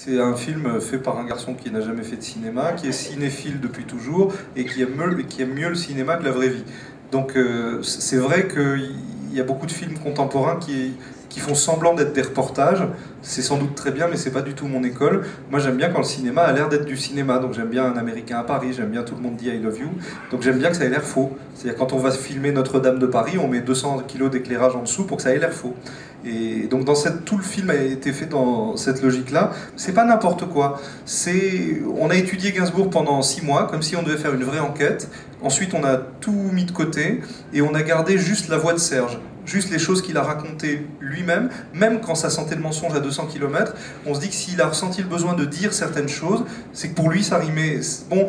C'est un film fait par un garçon qui n'a jamais fait de cinéma, qui est cinéphile depuis toujours et qui aime mieux le cinéma que la vraie vie. Donc c'est vrai qu'il y a beaucoup de films contemporains qui font semblant d'être des reportages. C'est sans doute très bien, mais c'est pas du tout mon école. Moi j'aime bien quand le cinéma a l'air d'être du cinéma. Donc j'aime bien Un Américain à Paris, j'aime bien Tout le monde dit I love you. Donc j'aime bien que ça ait l'air faux. C'est-à-dire quand on va filmer Notre-Dame de Paris, on met 200 kilos d'éclairage en dessous pour que ça ait l'air faux. Et donc tout le film a été fait dans cette logique-là. C'est pas n'importe quoi. On a étudié Gainsbourg pendant 6 mois, comme si on devait faire une vraie enquête. Ensuite, on a tout mis de côté et on a gardé juste la voix de Serge. Juste les choses qu'il a racontées lui-même, même quand ça sentait le mensonge à 200 km, on se dit que s'il a ressenti le besoin de dire certaines choses, c'est que pour lui ça rimait. Bon,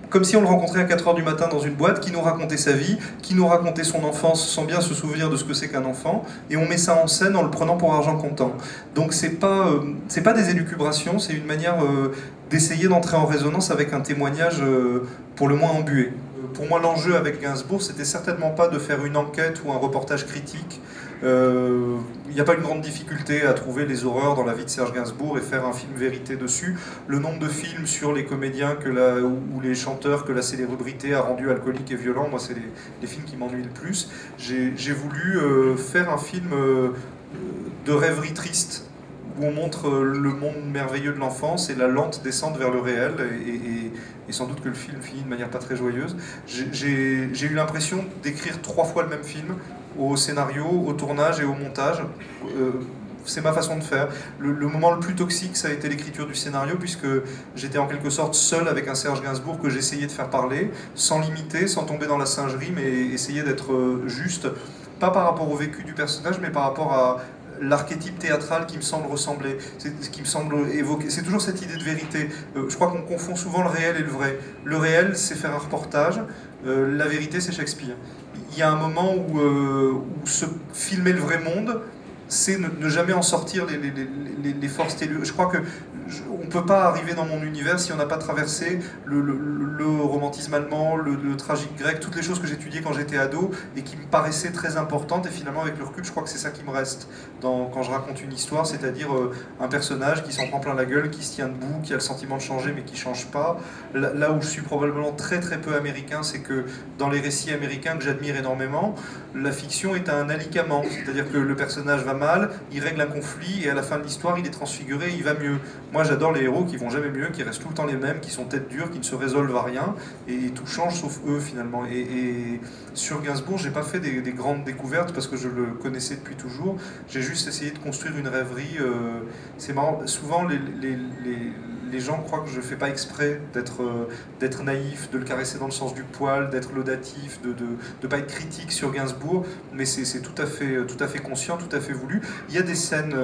comme si on le rencontrait à 4h du matin dans une boîte, qui nous racontait sa vie, qui nous racontait son enfance sans bien se souvenir de ce que c'est qu'un enfant, et on met ça en scène en le prenant pour argent comptant. Donc c'est pas des élucubrations, c'est une manière d'essayer d'entrer en résonance avec un témoignage pour le moins embué. Pour moi, l'enjeu avec Gainsbourg, c'était certainement pas de faire une enquête ou un reportage critique. Il n'y a pas une grande difficulté à trouver les horreurs dans la vie de Serge Gainsbourg et faire un film vérité dessus. Le nombre de films sur les comédiens ou les chanteurs que la célébrité a rendus alcooliques et violents, moi, c'est les films qui m'ennuient le plus. J'ai voulu faire un film de rêverie triste, où on montre le monde merveilleux de l'enfance et la lente descente vers le réel, et sans doute que le film finit de manière pas très joyeuse. J'ai eu l'impression d'écrire 3 fois le même film, au scénario, au tournage et au montage. C'est ma façon de faire. Le moment le plus toxique, ça a été l'écriture du scénario, puisque j'étais en quelque sorte seul avec un Serge Gainsbourg que j'essayais de faire parler, sans limiter, sans tomber dans la singerie, mais essayer d'être juste, pas par rapport au vécu du personnage, mais par rapport à l'archétype théâtral qui me semble ressembler, ce qui me semble évoquer. C'est toujours cette idée de vérité. Je crois qu'on confond souvent le réel et le vrai. Le réel, c'est faire un reportage. La vérité, c'est Shakespeare. Il y a un moment où se filmer le vrai monde, c'est ne jamais en sortir les forces telluriques. Je crois que on ne peut pas arriver dans mon univers si on n'a pas traversé le romantisme allemand, le tragique grec, toutes les choses que j'étudiais quand j'étais ado et qui me paraissaient très importantes. Et finalement, avec le recul, je crois que c'est ça qui me reste quand je raconte une histoire, c'est-à-dire un personnage qui s'en prend plein la gueule, qui se tient debout, qui a le sentiment de changer mais qui ne change pas. Là où je suis probablement très très peu américain, c'est que dans les récits américains que j'admire énormément, la fiction est un alicament, c'est-à-dire que le personnage va mal, il règle un conflit et à la fin de l'histoire, il est transfiguré, il va mieux. Moi, j'adore les héros qui vont jamais mieux, qui restent tout le temps les mêmes, qui sont tête dure, qui ne se résolvent à rien, et tout change sauf eux finalement. Et sur Gainsbourg, j'ai pas fait des grandes découvertes parce que je le connaissais depuis toujours. J'ai juste essayé de construire une rêverie. C'est marrant, souvent les gens croient que je fais pas exprès d'être naïf, de le caresser dans le sens du poil, d'être laudatif, de pas être critique sur Gainsbourg, mais c'est tout à fait conscient, tout à fait voulu. Il y a des scènes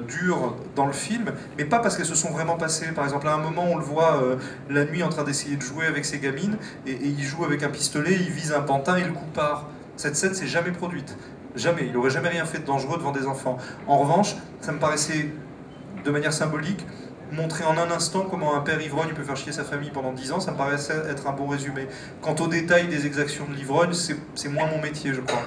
dures dans le film, mais pas parce qu'elles se sont vraiment passées. Par exemple, à un moment, on le voit la nuit en train d'essayer de jouer avec ses gamines, et il joue avec un pistolet, il vise un pantin et le coup part. Cette scène s'est jamais produite. Jamais. Il n'aurait jamais rien fait de dangereux devant des enfants. En revanche, ça me paraissait, de manière symbolique, montrer en un instant comment un père ivrogne peut faire chier sa famille pendant 10 ans, ça me paraissait être un bon résumé. Quant aux détails des exactions de l'ivrogne, c'est moins mon métier, je crois.